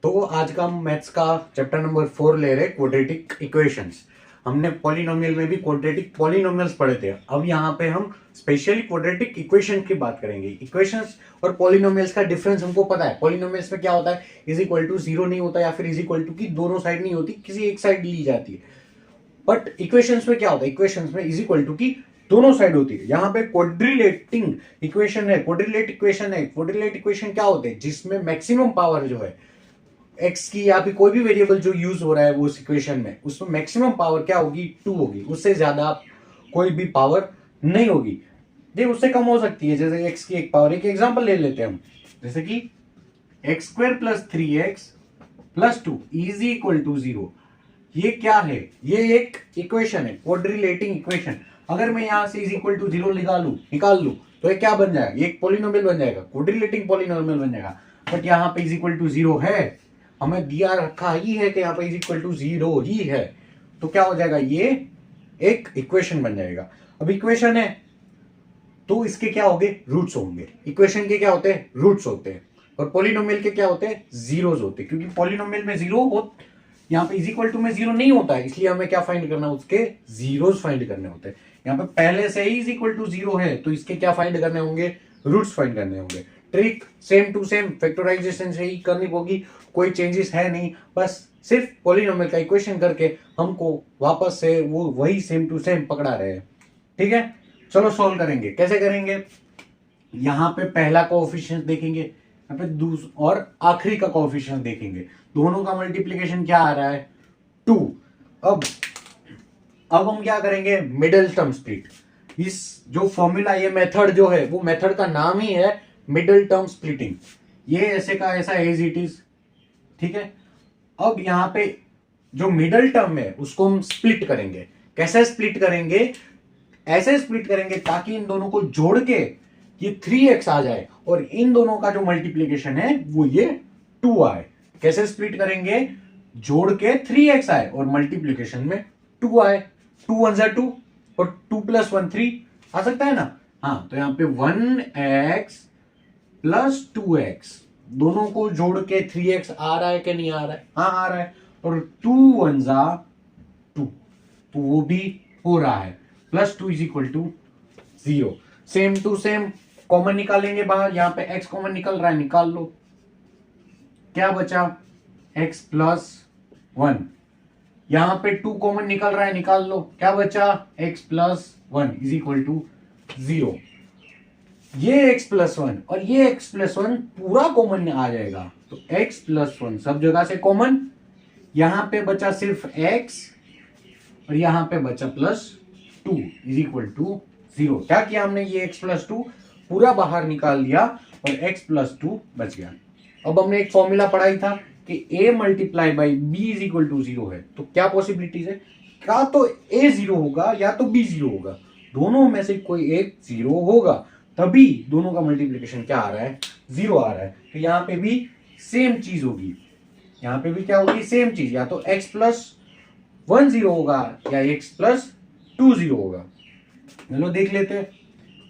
तो आज का हम मैथ्स का चैप्टर नंबर 4 ले रहे क्वाड्रेटिक इक्वेशंस। हमने पॉलिनोमियल में भी क्वाड्रेटिक पॉलिनोमियल्स पढ़े थे। अब यहाँ पे हम स्पेशली क्वाड्रेटिक इक्वेशन की बात करेंगे। इक्वेशंस और पॉलिनोमियल्स का डिफरेंस हमको पता है। पॉलिनोमियल्स में क्या होता है, इज इक्वल टू जीरो नहीं होता, या फिर इज इक्वल टू की दोनों साइड नहीं होती, किसी एक साइड ली जाती है। बट इक्वेशंस में क्या होता है, इक्वेशंस में इज इक्वल टू की दोनों साइड होती है। यहाँ पे क्वाड्रिलेटिंग इक्वेशन है, क्वाड्रिलेट इक्वेशन है। क्वाड्रिलेट इक्वेशन क्या होते हैं, जिसमें मैक्सिमम पावर जो है एक्स की या फिर कोई भी वेरिएबल जो यूज हो रहा है वो उस इक्वेशन में, उसमें मैक्सिमम पावर क्या होगी, 2 होगी। उससे ज्यादा कोई भी पावर नहीं होगी। ये उससे कम हो सकती है, जैसे एक्स की एक पावर। एक एग्जांपल ले लेते हैं हम, जैसे कि x square plus 3x plus 2 is equal to 0। ये क्या है, ये एक इक्वेशन है, क्वाड्रिलेटिंग इक्वेशन। अगर मैं यहां से इज इक्वल टू 0 निकाल लू तो ये क्या बन जाएगा, ये एक पॉलिनोमियल बन जाएगा, क्वाड्रिलेटिंग पॉलिनोमियल बन जाएगा। बट यहाँ पे इज इक्वल टू 0 है, हमें दिया रखा ही है कि यहाँ पे इज इक्वल टू 0 ही है। तो क्या हो जाएगा, ये एक इक्वेशन बन जाएगा। अब इक्वेशन है तो इसके क्या होंगे, रूट्स होंगे। इक्वेशन के क्या होते हैं, रूट्स होते हैं। और पॉलिनोमियल के क्या होते हैं, जीरोस होते हैं। क्योंकि पॉलिनोमियल में जीरो हो, यहाँ पे इज इक्वल टू में जीरो नहीं होता है, इसलिए हमें क्या फाइंड करना है, उसके जीरोस फाइंड करने होते हैं। यहाँ पे पहले से ही इज इक्वल टू 0 है, तो इसके क्या फाइंड करने होंगे, रूट्स फाइंड करने होंगे। Trick same to same factorisation से ही करनी होगी, कोई चेंजेस है नहीं। बस सिर्फ पॉलिनोमियल का इक्वेशन करके हमको वापस से वो वही सेम टू सेम पकड़ा रहे हैं। ठीक है, चलो सॉल्व करेंगे। कैसे करेंगे, यहाँ पे पहला कोएफिशिएंट देखेंगे, यहाँ पे और आखिरी का कोएफिशिएंट देखेंगे। दोनों का मल्टीप्लिकेशन क्या आ रहा है, 2। अब हम क्या करेंगे, मिडिल टर्म स्प्लिट। इस जो फॉर्मूला, ये मेथड जो है, वो मेथड का नाम ही है मिडिल टर्म स्प्लिटिंग। ये ऐसे का ऐसा एज इट इज। ठीक है, अब यहाँ पे जो मिडिल टर्म है उसको हम स्प्लिट करेंगे। कैसे स्प्लिट करेंगे, ऐसे स्प्लिट करेंगे ताकि इन दोनों को जोड़ के ये 3x आ जाए और इन दोनों का जो मल्टीप्लीकेशन है वो ये 2 आए। कैसे स्प्लिट करेंगे, जोड़ के 3x आए और मल्टीप्लीकेशन में 2 आए। 2 1 जा 2 और 2 प्लस 1 3 आ सकता है ना। हाँ, तो यहां पे 1x प्लस 2x दोनों को जोड़ के 3x आ रहा है कि नहीं आ रहा है, हाँ आ रहा है। और 2 1 जा 2, तो वो भी हो रहा है। Plus 2 is equal to 0। Same to same common निकालेंगे बाहर, यहां पे x कॉमन निकल रहा है, निकाल लो। क्या बचा, x प्लस 1। यहां पे 2 कॉमन निकल रहा है, निकाल लो। क्या बचा, x plus 1 is equal to 0। ये x प्लस 1 और ये x प्लस 1 पूरा कॉमन आ जाएगा, तो x प्लस 1 सब जगह से कॉमन। यहां पे बचा सिर्फ x और यहां पे बचा प्लस 2 इज इक्वल टू 0। क्या किया हमने, ये x प्लस 2 पूरा बाहर निकाल दिया और x प्लस 2 बच गया। अब हमने एक फॉर्मूला पढ़ाई था कि a multiply by b is equal to 0 है। तो क्या पॉसिबिलिटीज है, क्या तो a 0 होगा या तो b 0 होगा, दोनों में से कोई एक 0 होगा, तभी दोनों का मल्टीप्लिकेशन क्या आ रहा है, 0 आ रहा है। तो यहाँ पे भी सेम चीज होगी, यहाँ पे भी क्या होगी, सेम चीज। या तो x प्लस 1 0 होगा या x प्लस 2 0 होगा। चलो देख लेते हैं।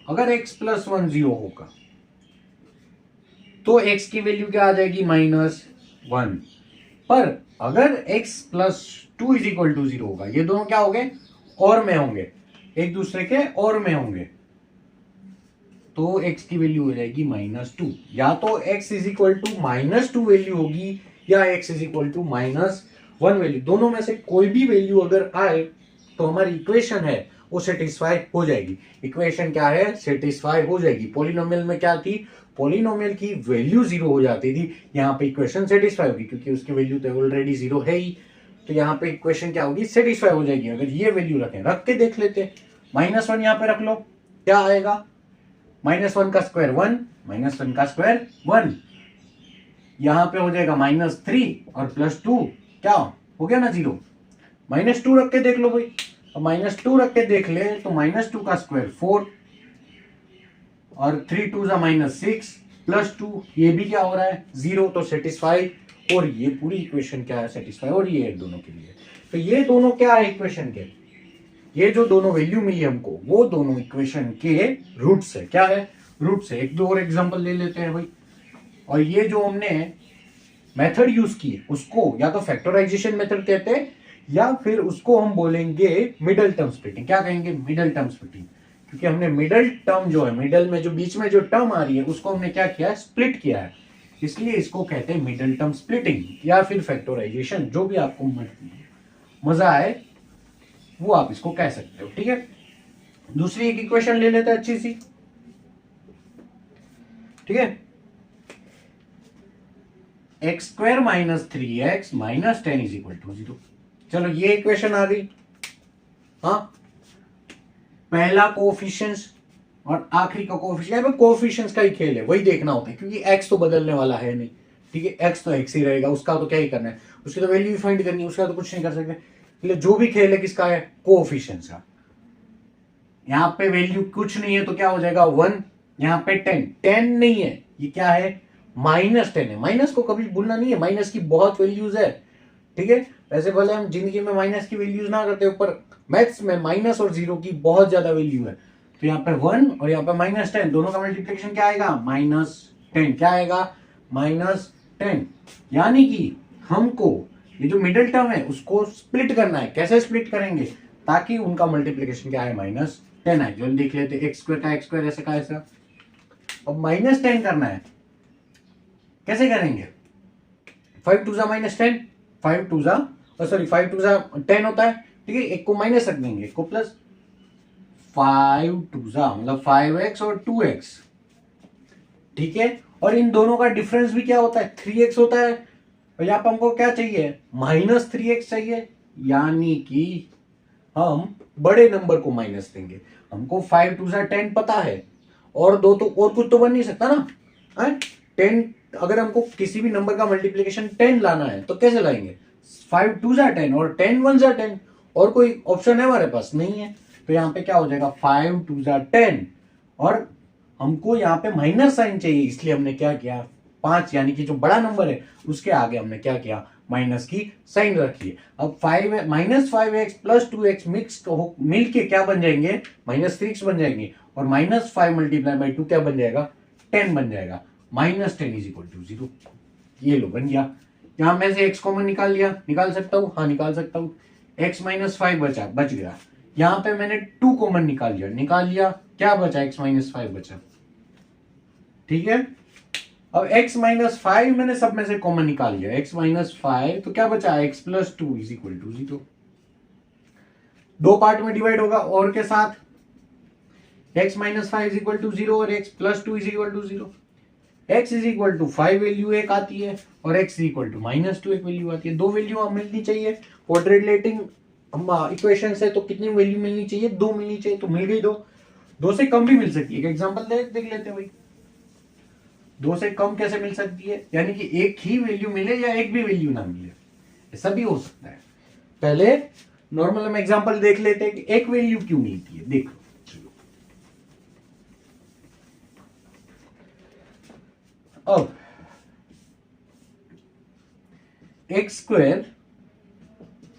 अगर x प्लस 1 0 होगा तो x की वैल्यू क्या आ जाएगी, -1। पर अगर x plus 2 is equal to 0 होगा, ये दोनों क्या होंगे, और में होंगे, एक दूसरे के और में होंगे, तो x की वैल्यू हो जाएगी -2। या तो x is equal to -2 value होगी या x is equal to -1 value. दोनों में से कोई भी वैल्यू अगर आए तो हमारी इक्वेशन है वो सेटिस्फाई हो जाएगी। इक्वेशन क्या है, सेटिस्फाई हो जाएगी। पॉलिनोमियल में क्या थी, पॉलिनोमियल की वैल्यू 0 हो जाती थी, यहाँ पे इक्वेशन सेटिस्फाई होगी क्योंकि उसकी वैल्यू तो ऑलरेडी 0 है ही। तो यहाँ पे इक्वेशन क्या होगी, सेटिस्फाई हो जाएगी। अगर ये वैल्यू रखें, रख के देख लेते हैं। -1 यहाँ पे रख लो, क्या आएगा, -1 का स्क्वायर 1, -1 का स्क्वायर 1। यहाँ पे हो जाएगा -3 और +2 क्या हो गया ना 0। -2 रख के देख लो भाई, अब -2 रख के देख ले तो -2 का स्क्वायर 4 और 3 2 -6 +2, ये भी क्या हो रहा है, 0। तो सेटिस्फाई, और ये पूरी इक्वेशन क्या है, सेटिस्फाई हो रही है दोनों के लिए। तो ये दोनों क्या है इक्वेशन के, ये जो दोनों वैल्यू मिली हमको वो दोनों इक्वेशन के रूट्स है। क्या है, रूट्स है। एक दो और एग्जांपल ले लेते हैं भाई। और ये जो हमने मेथड यूज की है उसको या तो फैक्टराइजेशन मेथड कहते हैं या फिर उसको हम बोलेंगे मिडल टर्म स्प्लिटिंग। क्या कहेंगे? मिडल टर्म स्प्लिटिंग, क्योंकि हमने मिडल टर्म जो है, मिडल में जो बीच में जो टर्म आ रही है उसको हमने क्या किया है? स्प्लिट किया है, इसलिए इसको कहते हैं मिडल टर्म स्प्लिटिंग या फिर फैक्टराइजेशन। जो भी आपको मजा आए वो आप इसको कह सकते हो। ठीक है, दूसरी एक इक्वेशन ले लेते हैं अच्छी सी। ठीक है, x square minus 3x minus 10 is equal to 0। चलो ये इक्वेशन आ गई। हाँ, पहला कोएफिशिएंट्स और आखिरी का कोएफिशिएंट, कोएफिशिएंट्स का ही खेल है, वही देखना होता है क्योंकि x तो बदलने वाला है नहीं। ठीक है, x तो x ही रहेगा, उसका तो क्या ही करना है, उसकी तो वैल्यू फाइंड करनी है, उसका तो कुछ नहीं कर सकते। इसलिए जो भी खेल है किसका है? कोएफिशिएंट्स का। यहाँ पे वैल्यू कुछ नहीं है तो क्या हो जाएगा? 1। यहाँ पे 10 नहीं है, ये क्या है? -10 है। माइनस को कभी भूलना नहीं है, माइनस की बहुत वैल्यूज है। ठीक है, वैसे भले हम जिंदगी में माइनस की वैल्यूज ना करते, ऊपर मैथ्स में माइनस और जीरो की बहुत ज्यादा वैल्यू है। तो यहाँ पे 1 और यहाँ पे -10, दोनों का मल्टीप्लिकेशन क्या आएगा? -10। क्या आएगा? -10। यानी कि हमको ये जो मिडिल टर्म है उसको स्प्लिट करना है। कैसे स्प्लिट करेंगे? ताकि उनका मल्टीप्लिकेशन क्या है? -10 है। जो देख लेते, एक्स स्क्वायर का एक्स स्क्वायर ऐसे का ऐसा। अब -10 करना है, कैसे करेंगे? 5 टू -10, 5 टू सॉरी 5 टू 10 होता है। ठीक है, एक को माइनस रख देंगे, एक को प्लस। 5 टू मतलब 5x और 2x। ठीक है, और इन दोनों का डिफरेंस भी क्या होता है? 3x होता है। और यहाँ पर हमको क्या चाहिए? -3x चाहिए, यानी कि हम बड़े नंबर को माइनस देंगे। हमको 5 टू 10 पता है, और दो तो और कुछ तो बन नहीं सकता ना। 10, अगर हमको किसी भी नंबर का मल्टीप्लिकेशन 10 लाना है तो कैसे लाएंगे? 5 टू 10 और 10 1 10, और कोई ऑप्शन है हमारे पास? नहीं है। तो यहाँ पे क्या हो जाएगा? 5 टू 10, और हमको यहाँ पे माइनस साइन चाहिए, इसलिए हमने क्या किया? 5, यानी कि जो बड़ा नंबर है उसके आगे हमने क्या किया? माइनस की साइन रखी है। अब -5x प्लस 2x मिल के क्या बन जाएंगे? -3x बन जाएंगे, और -5 मल्टीप्लाई बाई 2 क्या बन जाएगा? 10 बन जाएगा। -10 इज इक्वल टू 0। ये लो, बन गया। यहां में से x कॉमन निकाल लिया, निकाल सकता हूं? हाँ, निकाल सकता हूं। x -5 बच गया। यहां पे मैंने 2 कॉमन निकाल लिया, क्या बचा? x -5 बचा। ठीक है, अब x -5 मैंने सब में से कॉमन निकाल लिया, x -5, तो क्या बचा? x plus 2 is equal to 0। दो पार्ट में डिवाइड होगा और के साथ, x -5 इज इक्वल टू 0 और x plus 2 is equal to 0। x is equal to 5 value एक आती है, और x इज इक्वल टू -2 एक वैल्यू आती है। दो वैल्यू हमें मिलनी चाहिए। क्वाड्रेटिक इक्वेशन से तो कितनी वैल्यू मिलनी चाहिए? 2 मिलनी चाहिए, तो मिल गई 2। 2 से कम भी मिल सकती है। एक एग्जांपल देख लेते हैं भाई। 2 से कम कैसे मिल सकती है? यानी कि एक ही वैल्यू मिले या एक भी वैल्यू ना मिले, ऐसा भी हो सकता है। पहले नॉर्मल हम एग्जांपल देख लेते हैं कि एक वैल्यू क्यों मिलती है। देखो, चलो अब x square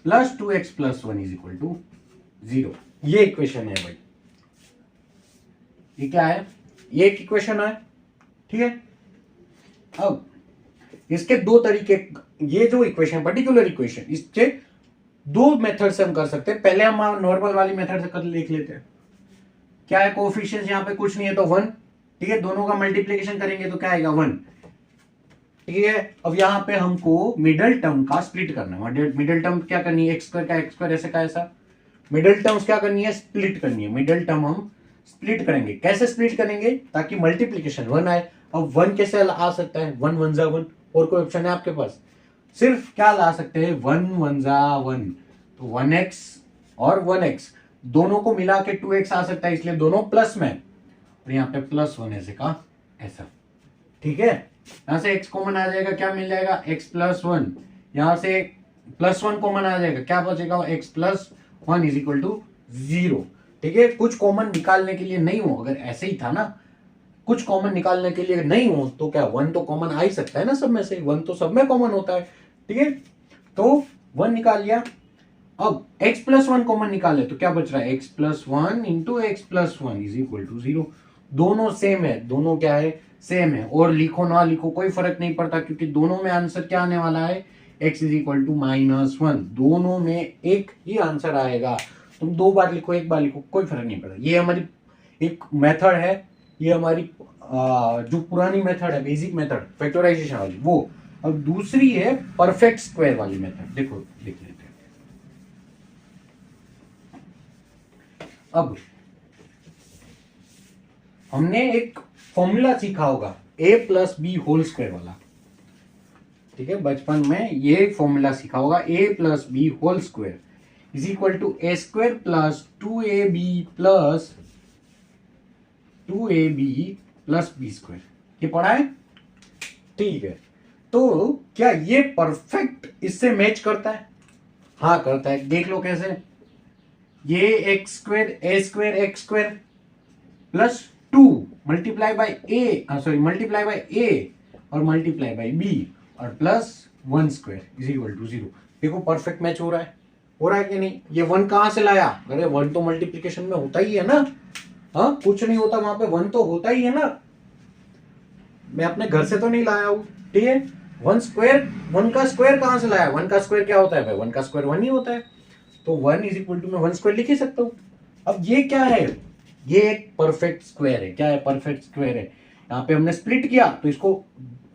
plus 2x plus 1 is equal to 0, ये इक्वेशन है भाई। ये क्या है? ये एक इक्वेशन है। ठीक है, अब इसके दो तरीके, ये जो इक्वेशन, पर्टिकुलर इक्वेशन, इसके दो मेथड से हम कर सकते हैं। पहले हम नॉर्मल वाली मेथड से कर लिख लेते हैं। क्या है? कोएफिशिएंट्स यहाँ पे कुछ नहीं है तो 1। ठीक है, दोनों का मल्टीप्लिकेशन करेंगे तो क्या आएगा? 1। ठीक है, अब यहाँ पे हमको मिडल टर्म का स्प्लिट करना है। मिडल टर्म क्या करनी है? एक्स स्क्वायर का एक्स स्क्वायर ऐसे का ऐसा। मिडल टर्म्स क्या करनी है? स्प्लिट करनी है। मिडल टर्म हम स्प्लिट करेंगे। कैसे स्प्लिट करेंगे? ताकि मल्टीप्लिकेशन 1 आए। अब 1 कैसे आ सकता है? 1 1 जा 1, और कोई ऑप्शन है आपके पास? सिर्फ क्या ला सकते हैं? 1 1 जा 1, तो 1x और 1x दोनों को मिला के 2x आ सकता है, इसलिए दोनों प्लस में, और यहाँ पे +1 ऐसे का ऐसा। ठीक है, यहां से x कॉमन आ जाएगा, क्या मिल जाएगा? x plus 1। यहां से +1 कॉमन आ जाएगा, क्या बचेगा? x plus 1 is equal to 0। ठीक है, कुछ कॉमन निकालने के लिए नहीं हो, अगर ऐसे ही था ना, कुछ कॉमन निकालने के लिए नहीं हो तो क्या 1 तो कॉमन आ ही सकता है ना सब में से। 1 तो सब में कॉमन होता है। ठीक है, तो 1 निकाल लिया। अब x प्लस 1 कॉमन निकाले तो क्या बच रहा है? x plus 1 into x plus 1 is equal to 0। दोनों सेम है, दोनों क्या है, सेम है। और लिखो ना लिखो कोई फर्क नहीं पड़ता, क्योंकि दोनों में आंसर क्या आने वाला है, x इज इक्वल टू -1। दोनों में एक ही आंसर आएगा। तुम 2 बार लिखो, 1 बार लिखो, कोई फर्क नहीं पड़ता। ये हमारी एक मेथड है, ये हमारी जो पुरानी मेथड है, बेसिक मेथड फैक्टराइजेशन वाली, वो। अब दूसरी है परफेक्ट स्क्वायर वाली मेथड। देखो लिख लेते हैं। अब हमने एक फॉर्मूला सीखा होगा a plus b whole square वाला, ठीक है, बचपन में ये फॉर्मूला सीखा होगा, a plus b whole square is equal to a square plus 2ab plus b square. ये पढ़ा है, ठीक है। तो क्या ये परफेक्ट इससे मैच करता है? हाँ करता है। देख लो कैसे। ये x square x square plus 2 multiply by a, sorry multiply by a और मल्टीप्लाई बाय बी और plus 1 square is equal to 0। देखो परफेक्ट मैच हो रहा है, हो रहा है कि नहीं? ये 1 कहां से लाया? अरे 1 तो मल्टीप्लिकेशन में होता ही है ना। हाँ कुछ नहीं होता वहां पे, 1 तो होता ही है ना। मैं अपने घर से तो नहीं लाया हूं, ठीक है। 1 स्क्वायर, 1 का स्क्वायर कहां से लाया? 1 का स्क्वायर क्या होता है भाई? 1 का स्क्वायर 1 ही होता है। तो 1 इज इक्वल टू मैं 1 स्क्वायर लिख ही सकता हूं। अब ये क्या है? ये एक परफेक्ट स्क्वायर है। क्या है? परफेक्ट स्क्वायर है। यहाँ पे हमने स्प्लिट किया तो इसको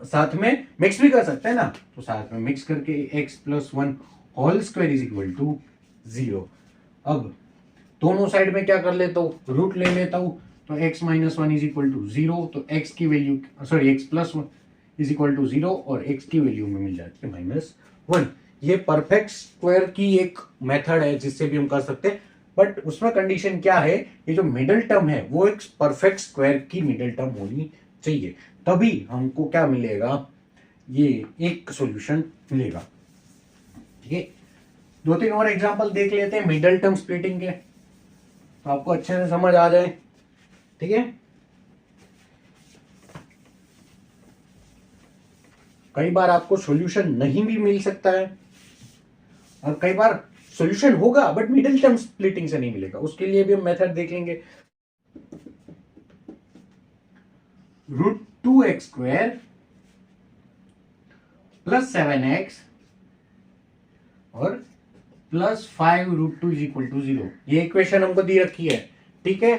साथ में मिक्स भी कर सकते हैं ना, तो साथ में मिक्स करके x plus 1 whole square is equal to 0। अब दोनों साइड में क्या कर लेता हूँ, रूट ले लेता हूँ, तो x minus 1 is equal to 0। तो x की value, sorry x plus 1 is equal to 0 और x की वैल्यू में मिल जाती है -1। ये परफेक्ट स्क्वायर की एक मेथड है जिससे भी हम कर सकते हैं, बट उसमें कंडीशन क्या है, ये जो मिडिल टर्म है वो एक परफेक्ट स्क्वायर की मिडिल टर्म होनी चाहिए, तभी हमको क्या मिलेगा, ये एक सॉल्यूशन मिलेगा। ठीक है, 2-3 और एग्जांपल देख लेते हैं मिडिल टर्म स्प्लिटिंग के, तो आपको अच्छे से समझ आ जाए। ठीक है, कई बार आपको सॉल्यूशन नहीं भी मिल सकता है और कई बार सॉल्यूशन होगा बट मिडिल टर्म स्प्लिटिंग से नहीं मिलेगा, उसके लिए भी हम मेथड देखेंगे। √2x² प्लस 7x और प्लस 5√2 इज इक्वल टू 0, ये इक्वेशन हमको दी रखी है। ठीक है,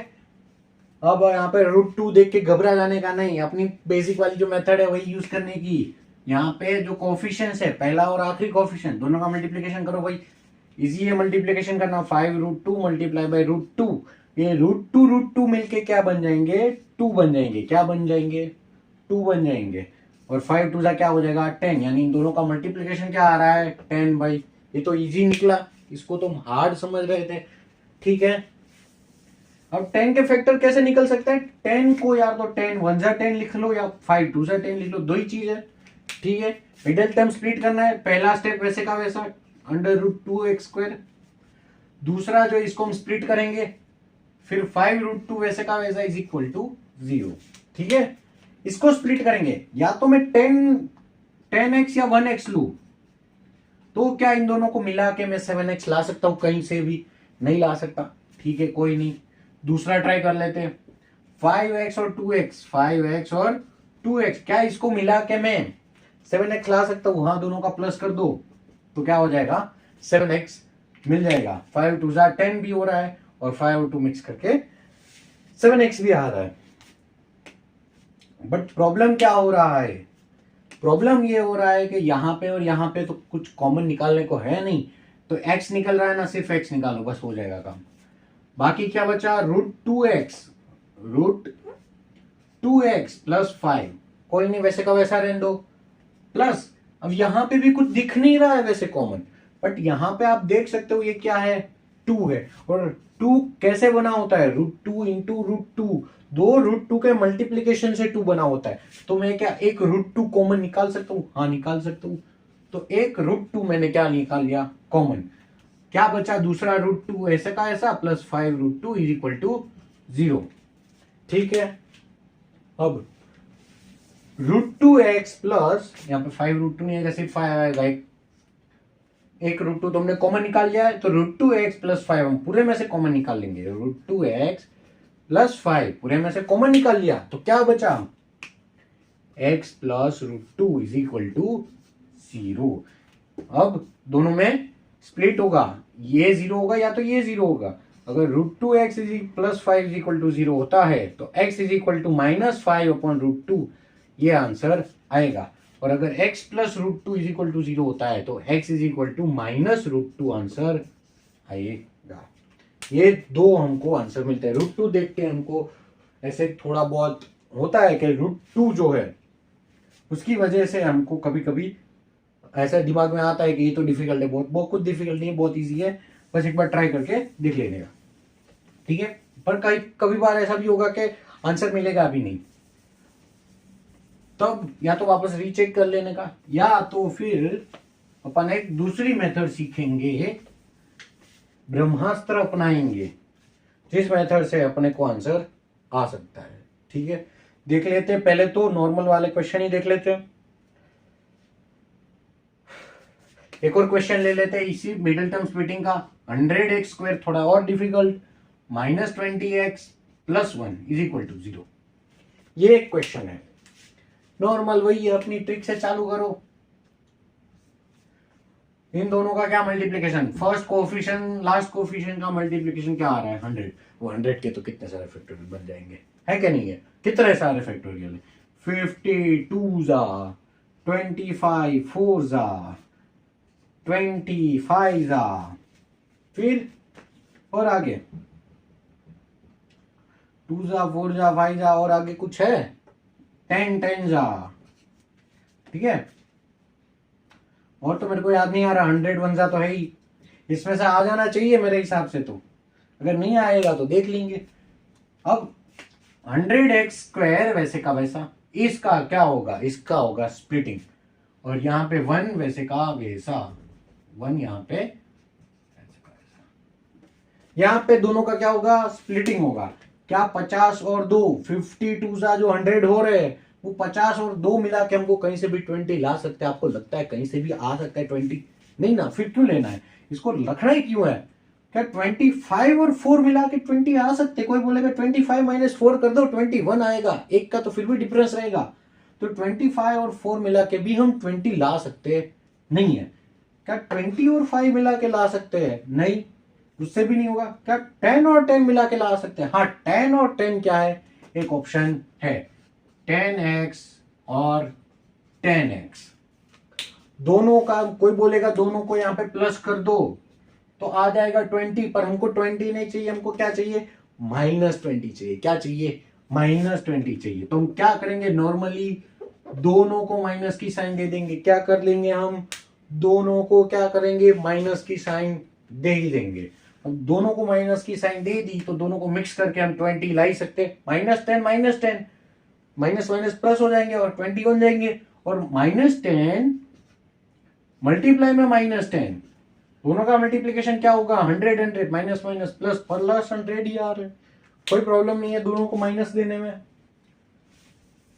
अब यहाँ पे √2 देख के घबरा जाने का नहीं, अपनी बेसिक वाली जो मेथड है वही यूज करने की। यहाँ पे जो कोफिशिएंट्स है, पहला और आखिरी कोफिशिएंट, दोनों का मल्टीप्लिकेशन करो भाई, इजी है मल्टीप्लिकेशन करना। 5√2 मल्टीप्लाई बाय √2, ये √2 मिलके क्या बन जाएंगे, 2 बन जाएंगे। क्या बन जाएंगे? 2 बन जाएंगे। और 5 2 क्या हो जाएगा, 10। यानी इन दोनों का मल्टीप्लिकेशन क्या आ रहा है, 10 भाई। ये तो इजी निकला, इसको तुम हार्ड समझ रहे थे। ठीक है, अब 10 के फैक्टर कैसे निकल सकते हैं? 10 को यार तो 10 1 जा 10 लिख लो या 5 2 जा 10 लिख लो, दो ही चीज है। ठीक है, मिडिल टर्म स्प्लिट करना है, पहला स्टेप वैसे का वैसा √2x²। दूसरा जो इसको हम स्प्लिट करेंगे, फिर 5√2 वैसे का वैसा इज इक्वल टू 0। ठीक है, इसको स्प्लिट करेंगे, या तो मैं 10x या 1x लू, तो क्या इन दोनों को मिला के मैं 7x ला सकता हूं कहीं से भी? नहीं ला सकता। ठीक है, कोई नहीं, दूसरा ट्राई कर लेते हैं। 5x और 2x, 5x और 2x, क्या इसको मिला के मैं 7x ला सकता हूं? हाँ, दोनों का प्लस कर दो तो क्या हो जाएगा, 7x मिल जाएगा। 5 2 10 भी हो रहा है और 5 और 2 मिक्स करके 7x भी आ रहा है। बट प्रॉब्लम क्या हो रहा है? प्रॉब्लम ये हो रहा है कि यहाँ पे और यहाँ पे तो कुछ कॉमन निकालने को है नहीं, तो x निकल रहा है ना, सिर्फ x निकालो बस हो जाएगा काम। बाकी क्या बचा, √2x प्लस 5, कोई नहीं, वैसे का वैसा रहने दो, प्लस अब यहाँ पे भी कुछ दिख नहीं रहा है वैसे कॉमन, बट यहाँ पे आप देख सकते हो ये क्या है, 2 है। और 2 कैसे बना होता है, √2 इंटू √2, दो √2 के मल्टीप्लीकेशन से 2 बना होता है। तो मैं क्या एक √2 कॉमन निकाल सकता हूँ? हाँ निकाल सकता हूँ। तो एक √2 मैंने क्या निकाल लिया कॉमन, क्या बचा, दूसरा √2 ऐसे का ऐसा प्लस 5√2 इज इक्वल टू 0। ठीक है, अब √2x प्लस, यहाँ पे 5√2 नहीं आएगा, सिर्फ 5 आएगा। एक √2 तुमने कॉमन निकाल लिया है, तो √2x प्लस 5 हम पूरे में से कॉमन निकाल लेंगे। √2x +5 पूरे में से कॉमन निकाल लिया तो क्या बचा, x plus √2 is equal to 0। अब दोनों में स्प्लिट होगा, ये 0 होगा या तो ये 0 होगा। अगर √2x plus 5 is equal to 0 होता है तो x is equal to -5 upon √2 ये आंसर आएगा। और अगर x plus √2 is equal to 0 होता है तो x is equal to -√2 answer आएगा। ये दो हमको आंसर मिलते हैं। √2 देख के हमको ऐसे थोड़ा बहुत होता है कि √2 जो है उसकी वजह से हमको कभी कभी ऐसा दिमाग में आता है कि ये तो डिफिकल्ट है, बहुत कुछ डिफिकल्ट नहीं है, बहुत इजी है, बस एक बार ट्राई करके देख लेने का, ठीक है। पर कभी बार ऐसा भी होगा कि आंसर मिलेगा अभी नहीं, तब या तो वापस रीचेक कर लेने का, या तो फिर अपन एक दूसरी मेथड सीखेंगे, ब्रह्मास्त्र अपनाएंगे, जिस मेथड से अपने को आंसर आ सकता है, ठीक है। देख लेते हैं, पहले तो नॉर्मल वाले क्वेश्चन ही देख लेते हैं। एक और क्वेश्चन ले लेते हैं इसी मिडिल टर्म स्प्लिटिंग का। 100x² थोड़ा और difficult, -20x + 1 is equal to 0। ये एक क्वेश्चन है नॉर्मल, वही है, अपनी ट्रिक से चालू करो। इन दोनों का क्या multiplication, first coefficient last coefficient का मल्टीप्लिकेशन क्या आ रहा है, 100। वो 100 के तो कितने सारे फैक्टोरियल बन जाएंगे, है क्या नहीं है, कितने सारे फैक्टोरियल है, 52 25 4 25 फिर और आगे 2 4 5 और आगे कुछ है 10 ठीक है। और तो मेरे को याद नहीं आ रहा, 100 1 तो है ही, इसमें से आ जाना चाहिए मेरे हिसाब से। तो अगर नहीं आएगा तो देख लेंगे। अब 100x² वैसे का वैसा, इसका क्या होगा, इसका होगा स्प्लिटिंग, और यहाँ पे 1 वैसे का वैसा, 1 यहाँ पे, यहाँ पे दोनों का क्या होगा, स्प्लिटिंग होगा। क्या 50 और 2 52 जो 100 हो रहे हैं, वो 50 और 2 मिला के हमको कहीं से भी 20 ला सकते हैं। आपको लगता है कहीं से भी आ सकता है 20? नहीं ना, फिर क्यों लेना है, इसको रखना ही क्यों है। क्या 25 और 4 मिला के 20 आ सकते? कोई बोलेगा 25 - 4 कर दो 21 आएगा, एक का तो फिर भी डिफरेंस रहेगा। तो 25 और 4 मिला के भी हम 20 ला सकते नहीं है। क्या 20 और 5 मिला के ला सकते हैं? नहीं, उससे भी नहीं होगा। क्या 10 और 10 मिला के ला सकते हैं? हाँ, 10 और 10 क्या है, एक ऑप्शन है 10x और 10x। दोनों का कोई बोलेगा दोनों को यहां पे प्लस कर दो तो आ जाएगा 20, पर हमको 20 नहीं चाहिए, हमको क्या चाहिए, -20 चाहिए। क्या चाहिए, -20 चाहिए। तो हम क्या करेंगे, नॉर्मली दोनों को माइनस की साइन दे देंगे। क्या कर लेंगे हम, दोनों को क्या करेंगे, माइनस की साइन दे ही देंगे। अब दोनों को माइनस की साइन दे दी तो दोनों को मिक्स करके हम 20 ला ही सकते। -10 -10 माइनस माइनस प्लस हो जाएंगे और 20 बन जाएंगे। और -10 मल्टीप्लाई में -10, दोनों का मल्टीप्लीकेशन क्या होगा, 100 100 माइनस माइनस प्लस, प्लस 100 ही आ रहा है। कोई प्रॉब्लम नहीं है दोनों को माइनस देने में,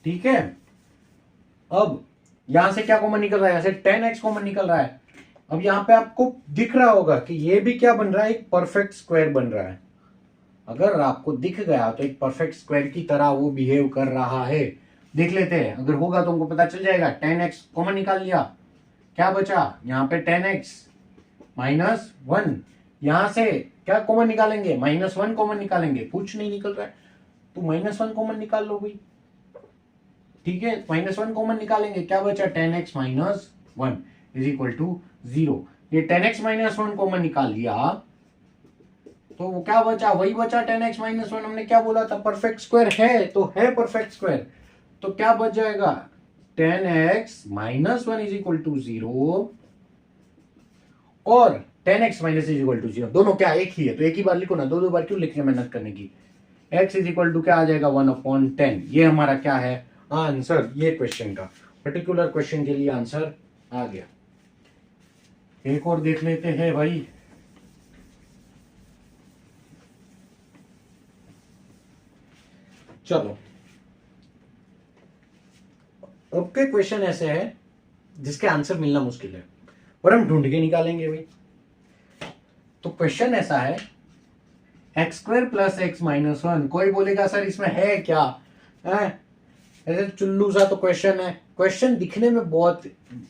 ठीक है। अब यहां से क्या कॉमन निकल रहा है, यहां से 10x कॉमन निकल रहा है। अब यहां पे आपको दिख रहा होगा कि ये भी क्या बन रहा है, एक परफेक्ट स्क्वायर बन रहा है। अगर आपको दिख गया तो एक परफेक्ट स्क्वायर की तरह वो बिहेव कर रहा है। देख लेते हैं, अगर होगा तो हमको पता चल जाएगा। 10x कॉमन निकाल लिया, क्या बचा यहाँ पे 10x -1। यहां से क्या कॉमन निकालेंगे, -1 कॉमन निकालेंगे। कुछ नहीं निकल रहा है तो -1 कॉमन निकाल लो भाई, ठीक है। -1 कॉमन निकालेंगे, क्या बचा 10x - 1 इज इक्वल टू 0। ये 10x - 1 कॉमन निकाल लिया तो वो क्या बचा, वही बचा 10x - 1। हमने क्या बोला था, परफेक्ट स्क्वायर है तो है परफेक्ट स्क्वायर, तो क्या बच जाएगा 10x - 1 इज इक्वल टू 0 और 10x - इज इक्वल टू 0। दोनों क्या एक ही है, तो एक ही बार लिखो ना, दो बार क्यों लिखने मेहनत करने की। x इज इक्वल टू क्या आ जाएगा 1/10। ये हमारा क्या है आंसर, ये क्वेश्चन का पर्टिकुलर क्वेश्चन के लिए आंसर आ गया। एक और देख लेते हैं भाई। चलो, अब के क्वेश्चन ऐसे है जिसके आंसर मिलना मुश्किल है और हम ढूंढ के निकालेंगे भाई। तो क्वेश्चन ऐसा है x square plus x minus one. कोई बोलेगा सर इसमें है क्या, है ऐसे चुल्लू सा तो क्वेश्चन है। क्वेश्चन दिखने में बहुत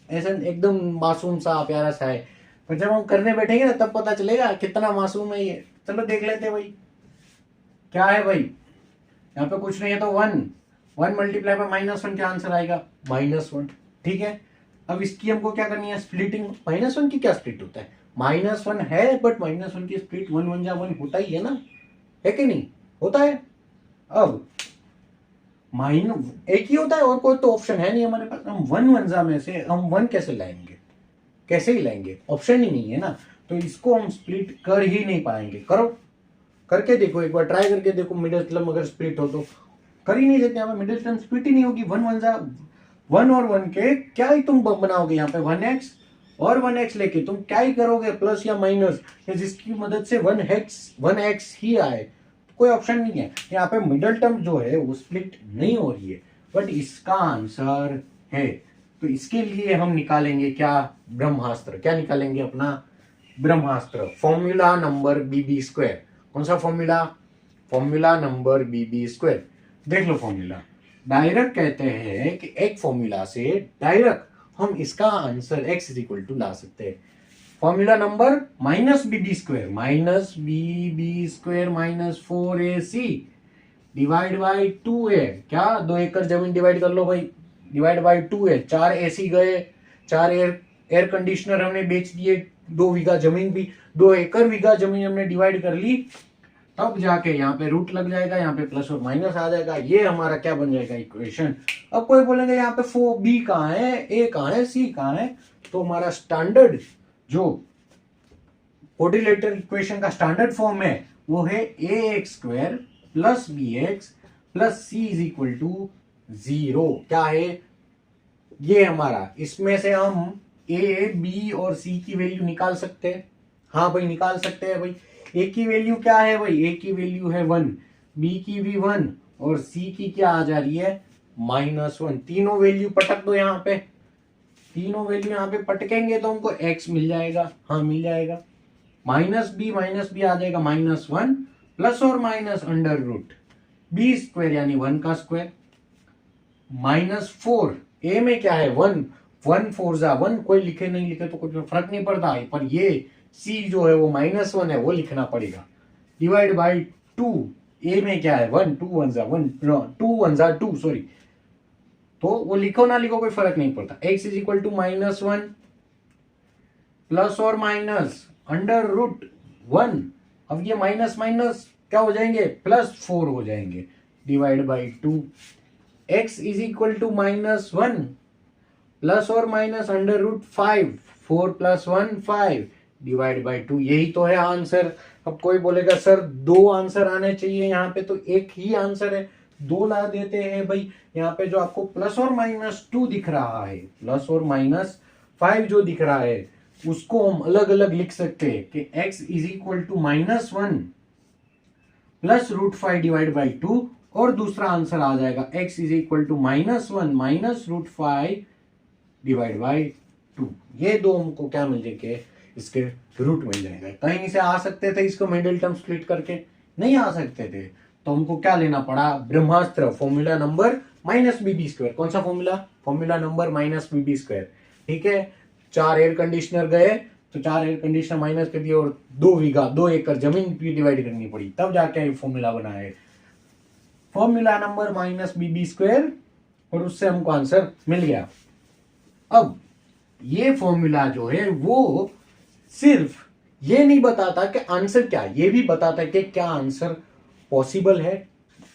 ऐसा एकदम मासूम सा प्यारा सा है, पर जब हम करने बैठेंगे ना तब पता चलेगा कितना मासूम है ये। चलो देख लेते हैं भाई क्या है भाई। यहाँ पे कुछ नहीं है तो one, one multiply by minus one क्या आंसर आएगा, माइनस वन। ठीक है, अब इसकी हमको क्या करनी है, स्प्लिटिंग। माइनस वन की क्या स्प्लिट होता है, माइनस वन है बट माइनस वन की स्प्लिट वन वन जा वन होता ही है ना, है कि नहीं होता है। अब माइनस एक ही होता है और कोई तो ऑप्शन है नहीं हमारे पास। हम वन वन जा में से हम वन कैसे लाएंगे, कैसे ही लाएंगे, ऑप्शन ही नहीं है ना, तो इसको हम स्प्लिट कर ही नहीं पाएंगे। करो, करके देखो एक बार, ट्राई करके देखो। मिडिल टर्म अगर स्प्लिट हो तो कर ही नहीं देते, यहाँ पे मिडिल टर्म स्प्लिट ही नहीं होगी। वन वन जा वन और वन के क्या ही तुम बनाओगे, यहाँ पे वन एक्स और वन एक्स लेके तुम क्या ही करोगे, प्लस या माइनस, या जिसकी मदद से वन एक्स ही आए, कोई ऑप्शन नहीं है। यहाँ पे मिडिल टर्म जो है वो स्प्लिट नहीं हो रही है, बट इसका आंसर है। तो इसके लिए हम निकालेंगे क्या, ब्रह्मास्त्र। क्या निकालेंगे, अपना ब्रह्मास्त्र, फॉर्मूला नंबर बीबी स्क्वायर। कौन सा फॉर्मूला, फॉर्मूला नंबर बीबी स्क्वायर। देख लो फॉर्मूला, डायरेक्ट कहते हैं कि एक फॉर्मूला से डायरेक्ट हम इसका answer x is equal to ला सकते हैं। Formula number minus b b square, minus b square minus 4ac divide by 2a। क्या, 2 एकड़ जमीन डिवाइड कर लो भाई, डिवाइड बाई 2a। 4 AC गए, 4 एयर कंडीशनर हमने बेच दिए, 2 बीघा जमीन भी, 2 एकड़ बीघा जमीन हमने डिवाइड कर ली, तब जाके यहाँ पे रूट लग जाएगा, यहाँ पे प्लस और माइनस आ जाएगा। ये हमारा क्या बन जाएगा, इक्वेशन। अब कोई बोलेंगे यहाँ पे बी कहाँ है, ए कहाँ है, सी कहाँ है, तो हमारा स्टैंडर्ड जो क्वाड्रिलेटरल इक्वेशन का स्टैंडर्ड फॉर्म है वो है a x square plus b x plus c is equal to 0। क्या है ये हमारा, इसमें से हम ए बी और सी की वैल्यू निकाल सकते हैं। हाँ भाई निकाल सकते हैं भाई। ए की वैल्यू क्या है भाई, ए की वैल्यू है 1, बी की भी 1 और सी की क्या आ जा रही है, -1। तीनों वैल्यू पटक दो यहाँ पे, तीनों वैल्यू यहाँ पे पटकेंगे तो हमको x मिल जाएगा। हाँ मिल जाएगा, माइनस बी आ जाएगा -1 प्लस और minus under root b square यानी 1 का स्क्वायर -4। ए में क्या है 1, 1 4 जा 1, कोई लिखे नहीं लिखे तो कुछ फर्क नहीं पड़ता है, पर ये सी जो है वो -1 है वो लिखना पड़ेगा, डिवाइड बाई 2। ए में क्या है 1, 2 1 जा 1, 2 1 जा 2 सॉरी, तो वो लिखो ना लिखो कोई फर्क नहीं पड़ता। x is equal to -1 plus और माइनस अंडर रूट 1। अब ये माइनस माइनस क्या हो जाएंगे, +4 हो जाएंगे, divide by 2। x is equal to -1 plus और minus under root 5, 4 + 1 5 divide by 2। यही तो है आंसर। अब कोई बोलेगा सर 2 आंसर आने चाहिए, यहाँ पे तो एक ही आंसर है, 2 ला देते हैं भाई। यहाँ पे जो आपको प्लस और माइनस 2 दिख रहा है, प्लस और माइनस 5 जो दिख रहा है, उसको हम अलग अलग लिख सकते हैं कि x is equal to -1 plus √5 divide by 2, और दूसरा आंसर आ जाएगा x is equal to -1 minus √5 divide by 2। ये दो हमको क्या मिल जाएंगे, इसके रूट मिल जाएगा। कहीं से आ सकते थे इसको मिडिल टर्म स्प्लिट करके, नहीं आ सकते थे, तो हमको क्या लेना पड़ा, ब्रह्मास्त्र, फॉर्मूला नंबर -BB²। कौन सा फॉर्मूला, फॉर्मूला नंबर -BB²। ठीक है, 4 एयर कंडीशनर गए तो 4 एयर कंडीशनर माइनस कर दिए और 2 एकड़ जमीन भी डिवाइड करनी पड़ी, तब जाके ये फॉर्मूला बना है, फॉर्मूला नंबर -BB², और उससे हमको आंसर मिल गया। अब ये फॉर्मूला जो है वो सिर्फ ये नहीं बताता कि आंसर क्या, ये भी बताता है कि क्या आंसर पॉसिबल है।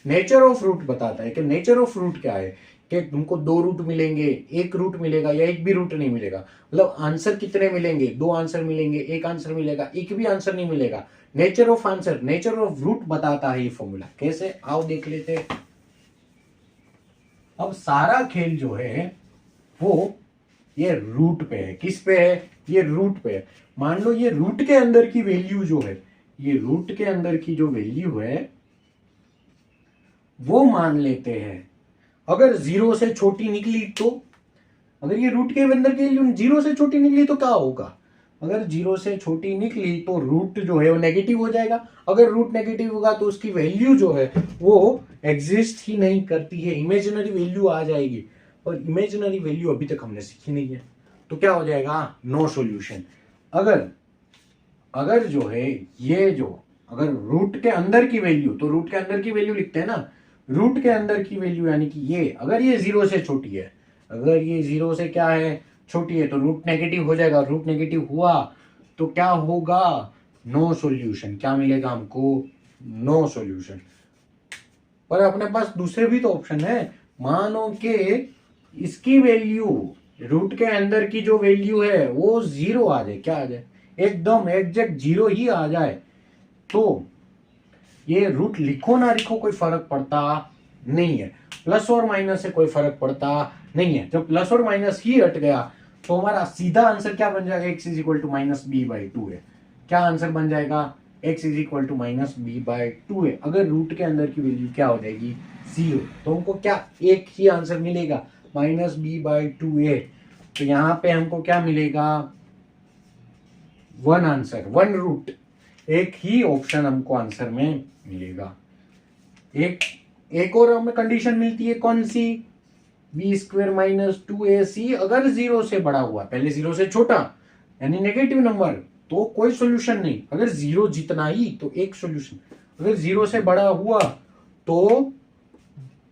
नेचर ऑफ रूट बताता है कि नेचर ऑफ रूट क्या है, कि तुमको 2 रूट मिलेंगे, 1 रूट मिलेगा या 1 भी रूट नहीं मिलेगा, मतलब आंसर कितने मिलेंगे, 2 आंसर मिलेंगे, 1 आंसर मिलेगा, 1 भी आंसर नहीं मिलेगा। Nature of answer, nature of root बताता है ये फॉर्मूला। कैसे, आओ देख लेते हैं। अब सारा खेल जो है वो ये रूट पे है। किस पे है, ये रूट पे है। मान लो ये रूट के अंदर की वैल्यू जो है, ये रूट के अंदर की जो वैल्यू है वो मान लेते हैं, अगर 0 से छोटी निकली तो, अगर ये रूट के अंदर की वैल्यू 0 से छोटी निकली तो क्या होगा, अगर 0 से छोटी निकली तो रूट जो है वो नेगेटिव हो जाएगा। अगर रूट नेगेटिव होगा तो उसकी वैल्यू जो है वो एग्जिस्ट ही नहीं करती है, इमेजिनरी वैल्यू आ जाएगी, और इमेजिनरी वैल्यू अभी तक हमने सीखी नहीं है, तो क्या हो जाएगा, नो सॉल्यूशन। अगर अगर जो है ये जो अगर रूट के अंदर की वैल्यू, तो रूट के अंदर की वैल्यू लिखते हैं ना, रूट के अंदर की वैल्यू यानी कि ये अगर ये 0 से छोटी है, अगर ये 0 से क्या है, छोटी है, तो रूट नेगेटिव हो जाएगा। रूट नेगेटिव हुआ तो क्या होगा, नो सॉल्यूशन। क्या मिलेगा हमको, नो सॉल्यूशन। पर अपने पास दूसरे भी तो ऑप्शन है। मानो कि इसकी वैल्यू, रूट के अंदर की जो वैल्यू है वो 0 आ जाए, क्या आ जाए, एकदम एग्जैक्ट 0 ही आ जाए, तो ये रूट लिखो ना लिखो कोई फर्क पड़ता नहीं है, प्लस और माइनस से कोई फर्क पड़ता नहीं है। जब प्लस और माइनस ही हट गया तो हमारा सीधा आंसर क्या बन जाएगा, x is equal to minus b by two है। क्या आंसर बन जाएगा, x is equal to minus b by two है। अगर रूट के अंदर की वैल्यू क्या हो जाएगी, 0, तो हमको क्या एक ही आंसर मिलेगा, माइनस बी बाई टू है। तो यहाँ पे हमको क्या मिलेगा, वन आंसर, वन रूट, एक ही ऑप्शन हमको आंसर में मिलेगा। एक और हमें कंडीशन मिलती है, कौन सी, बी स्क्वेयर माइनस टू ए सी अगर 0 से बड़ा हुआ, पहले 0 से छोटा यानी नेगेटिव नंबर तो कोई सोल्यूशन नहीं, अगर 0 जितना ही तो एक सोल्यूशन, अगर 0 से बड़ा हुआ तो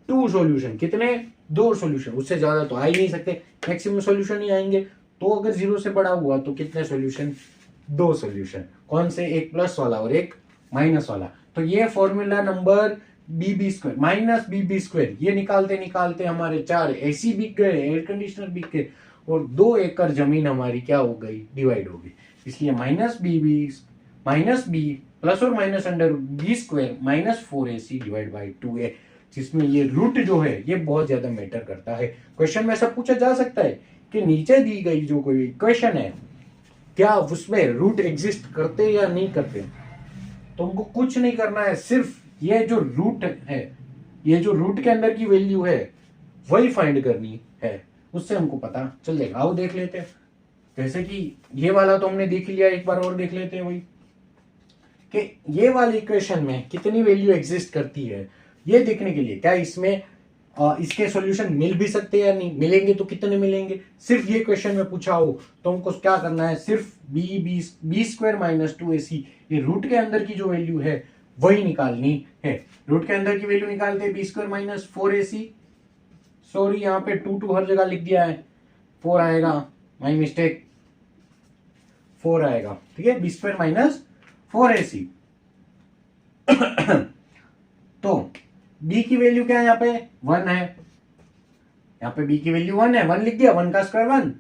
2 सोल्यूशन, कितने, 2 सोल्यूशन, उससे ज्यादा तो आ ही नहीं सकते, मैक्सिमम सोल्यूशन ही आएंगे। तो अगर 0 से बड़ा हुआ तो कितने सोल्यूशन, 2 सोल्यूशन। कौन से, एक प्लस वाला और एक माइनस वाला। तो ये formula number b square minus b square, ये निकालते निकालते हमारे 4 एसी बिक गए, एयर कंडीशनर बिक गए, और 2 एकड़ जमीन हमारी क्या हो गई, डिवाइड हो गई। इसलिए माइनस बी प्लस और minus under b square minus 4ac divide by 2a, जिसमें ये रूट जो है ये बहुत ज्यादा मैटर करता है। क्वेश्चन में ऐसा पूछा जा सकता है कि नीचे दी गई जो कोई इक्वेशन है क्या उसमें रूट एग्जिस्ट करते या नहीं करते। तो हमको कुछ नहीं करना है, सिर्फ ये जो रूट है, ये जो रूट के अंदर की वैल्यू है वही फाइंड करनी है, उससे हमको पता चल जाएगा। आओ देख लेते हैं। जैसे कि ये वाला तो हमने देख लिया, एक बार और देख लेते हैं वही, कि ये वाली इक्वेशन में कितनी वैल्यू एग्जिस्ट करती है, ये देखने के लिए क्या इसमें इसके सॉल्यूशन मिल भी सकते हैं या नहीं, मिलेंगे तो कितने मिलेंगे। सिर्फ ये क्वेश्चन में पूछा हो तो हमको क्या करना है, सिर्फ बी स्क्वायर माइनस 2ac, ये रूट के अंदर की जो वैल्यू है वही निकालनी है। रूट के अंदर की वैल्यू निकालते हैं, B square minus 4ac, sorry यहाँ पे 2 हर जगह लिख दिया है, 4 आएगा, माई मिस्टेक, 4 आएगा, ठीक है, बी स्क्वायर माइनस 4ac। तो b की वैल्यू क्या है, यहाँ पे 1 है, यहाँ पे b की वैल्यू 1 है, 1 लिख दिया, 1 का स्क्वायर 1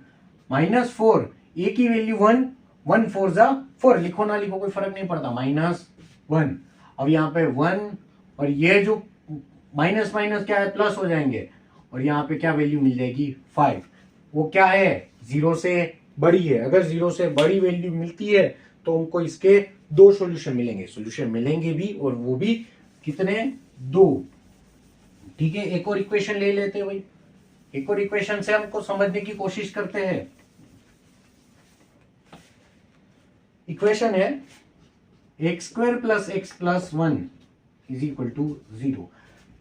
माइनस 4, a की वैल्यू 1, 1 4 जा 4, लिखो ना लिखो कोई फर्क नहीं पड़ता, माइनस 1। अब यहाँ पे 1 और ये जो माइनस माइनस क्या है, प्लस हो जाएंगे, और यहाँ पे क्या वैल्यू मिल जाएगी, 5। वो क्या है, 0 से बड़ी है। अगर 0 से बड़ी वैल्यू मिलती है तो हमको इसके 2 सॉल्यूशन मिलेंगे, सॉल्यूशन मिलेंगे भी, और वो भी कितने, 2, ठीक है। एक और इक्वेशन ले लेते हैं भाई, एक और इक्वेशन से हमको समझने की कोशिश करते हैं। इक्वेशन है x square plus x plus 1 is equal to 0।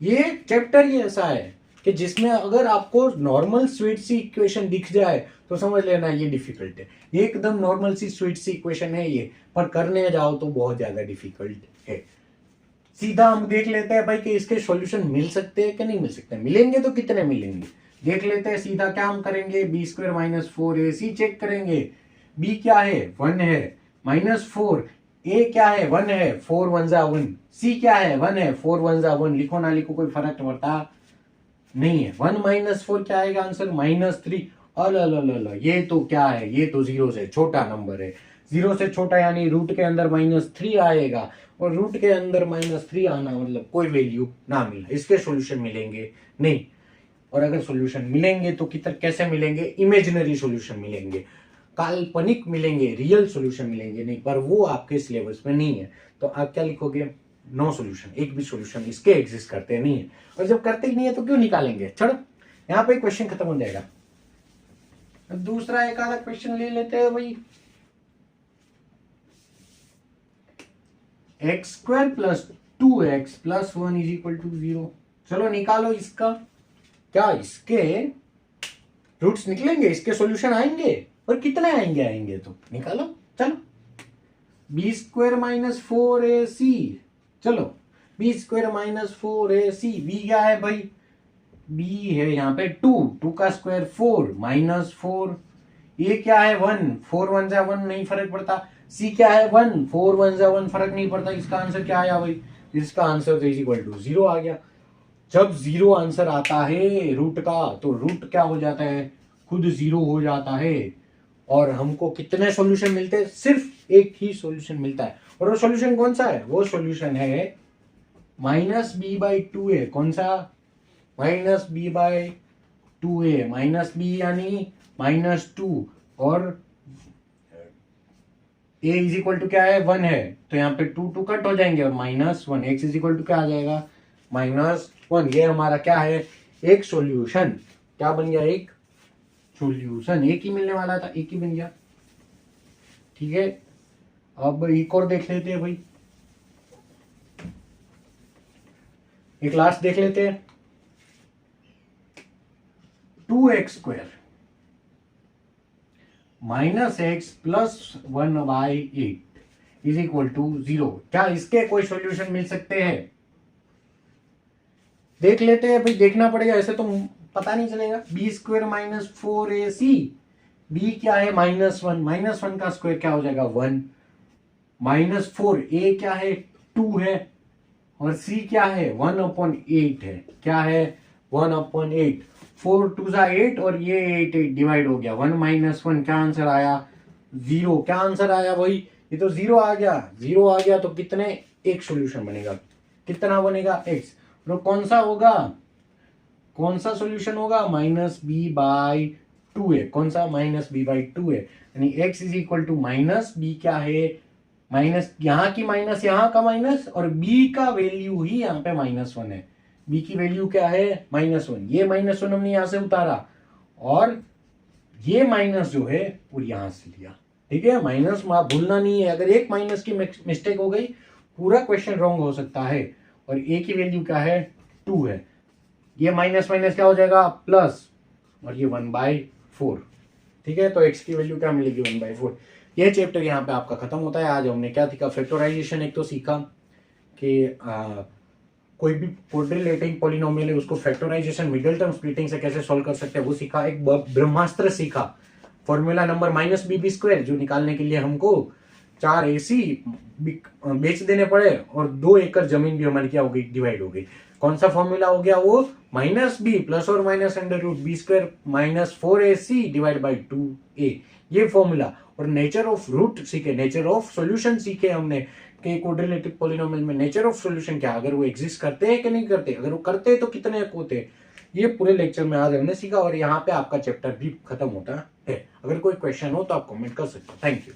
ये चैप्टर ही ऐसा है कि जिसमें अगर आपको नॉर्मल स्वीट सी इक्वेशन दिख जाए तो समझ लेना ये डिफिकल्ट है। ये एकदम नॉर्मल सी स्वीट सी इक्वेशन है ये, पर करने जाओ तो बहुत ज्यादा डिफिकल्ट है। सीधा हम देख लेते हैं भाई कि इसके सॉल्यूशन मिल सकते हैं कि नहीं मिल सकते, मिलेंगे तो कितने मिलेंगे देख लेते हैं। सीधा क्या हम करेंगे, b square minus 4ac check करेंगे, b क्या है 1 है, माइनस 4, a क्या है 1 है, 4 1 जा 1, c क्या है 1 है, 4 1 जा 1, लिखो ना लिखो कोई फर्क पड़ता नहीं है। 1 माइनस 4 क्या आएगा आंसर, -3। अल ये तो क्या है, ये तो 0 से छोटा नंबर है। 0 से छोटा यानी रूट के अंदर -3 आएगा, और रूट के अंदर -3 आना मतलब कोई वैल्यू ना मिले, इसके सॉल्यूशन मिलेंगे नहीं। और अगर सॉल्यूशन मिलेंगे तो कितने कैसे मिलेंगे, इमेजिनरी सॉल्यूशन मिलेंगे, काल्पनिक मिलेंगे, रियल सॉल्यूशन मिलेंगे नहीं, पर वो आपके सिलेबस में नहीं है। तो आप क्या लिखोगे, नो सॉल्यूशन, एक भी सॉल्यूशन इसके एग्जिस्ट करते नहीं है। और जब करते ही नहीं है तो क्यों निकालेंगे, छोड़ो, यहाँ पे क्वेश्चन खत्म हो जाएगा। दूसरा एक आधा क्वेश्चन ले लेते हैं भाई। X square plus 2x plus 1 is equal to 0। चलो निकालो इसका, क्या इसके रूट्स निकलेंगे, इसके सॉल्यूशन आएंगे, और कितने आएंगे तो निकालो। चलो बी स्क्वायर माइनस 4ac, चलो B square minus 4ac, B क्या है भाई, बी है यहाँ पे 2 का स्क्वायर 4 माइनस 4, ये क्या है 1, 4 1 जा 1 नहीं फर्क पड़ता, सी क्या है 1, 4 1 जा 1 फर्क नहीं पड़ता, इसका आंसर क्या आया भाई, इसका आंसर तो इज इक्वल टू 0 आ गया। जब 0 आंसर आता है रूट का, तो रूट क्या हो जाता है, खुद 0 हो जाता है, और हमको कितने सॉल्यूशन मिलते हैं, सिर्फ एक ही सॉल्यूशन मिलता है, और वो सॉल्यूशन कौन सा है, वो सॉल्यूशन है माइनस बी बाई 2a। कौन सा, minus b by 2a, minus b यानी -2, और a इज इक्वल टू क्या है 1 है, तो यहाँ पे 2 कट हो जाएंगे, और -1, x इज इक्वल टू क्या आ जाएगा -1। ये हमारा क्या है, एक सॉल्यूशन, क्या बन गया, एक सॉल्यूशन, एक ही मिलने वाला था, एक ही बन गया। ठीक है, अब एक और देख लेते हैं भाई, एक लास्ट देख लेते हैं। 2x square minus x plus 1/8 is equal to 0। क्या इसके कोई सॉल्यूशन मिल सकते हैं, देख लेते हैं भाई, देखना पड़ेगा, ऐसे तो पता नहीं चलेगा। B square minus 4ac, B क्या है -1, -1 का स्क्वायर क्या हो जाएगा 1, -4, ए क्या है 2 है, और सी क्या है 1/8 है, क्या है 1/8, 4 2 जा 8, और ये 8 डिवाइड हो गया, 1 -1, क्या आंसर आया 0। क्या आंसर आया भाई, ये तो 0 आ गया, 0 आ गया, तो कितने, एक सॉल्यूशन बनेगा, कितना बनेगा x, तो कौन सा होगा, कौन सा सॉल्यूशन होगा, -b/2a, कौन सा -b/2a, यानी x is equal to -b क्या है, माइनस यहाँ की माइनस, यहाँ का माइनस, और b का वैल्यू ही यहाँ पे -1 है, b की वैल्यू क्या है -1, ये -1 हमने यहाँ से उतारा, और ये माइनस जो है वो यहाँ से लिया। ठीक है, माइनस भूलना नहीं है, अगर एक माइनस की मिस्टेक हो गई पूरा क्वेश्चन रॉन्ग हो सकता है, और a की वैल्यू क्या है 2 है, ये माइनस माइनस क्या हो जाएगा प्लस, और ये 1/4। ठीक है, तो x की वैल्यू क्या मिलेगी 1/4। यह चैप्टर यहाँ पे आपका खत्म होता है। आज हमने क्या सीखा, फैक्टराइजेशन एक तो सीखा कि कोई भी क्वाड्रिलेटरल पॉलिनोमियल है उसको फैक्टराइजेशन मिडिल टर्म स्प्लिटिंग से कैसे सॉल्व कर सकते हैं वो सीखा। एक ब्रह्मास्त्र सीखा, फॉर्मूला नंबर -bb² जो निकालने के लिए हमको 4 AC बेच देने पड़े, और 2 एकड़ जमीन भी हमारी क्या हो गई, डिवाइड हो गई। कौन सा फॉर्मूला हो गया वो, -b प्लस और minus √b² -4ac divide by 2a, ये फॉर्मूला। और नेचर ऑफ रूट सीखे, नेचर ऑफ सॉल्यूशन सीखे हमने कि क्वाड्रिलेटरल पॉलिनोमियल में नेचर ऑफ सॉल्यूशन क्या, अगर वो एग्जिस्ट करते हैं कि नहीं करते, अगर वो करते हैं तो कितने होते हैं, ये पूरे लेक्चर में आज हमने सीखा। और यहाँ पे आपका चैप्टर भी खत्म होता है। अगर कोई क्वेश्चन हो तो आप कमेंट कर सकते हो। Thank you.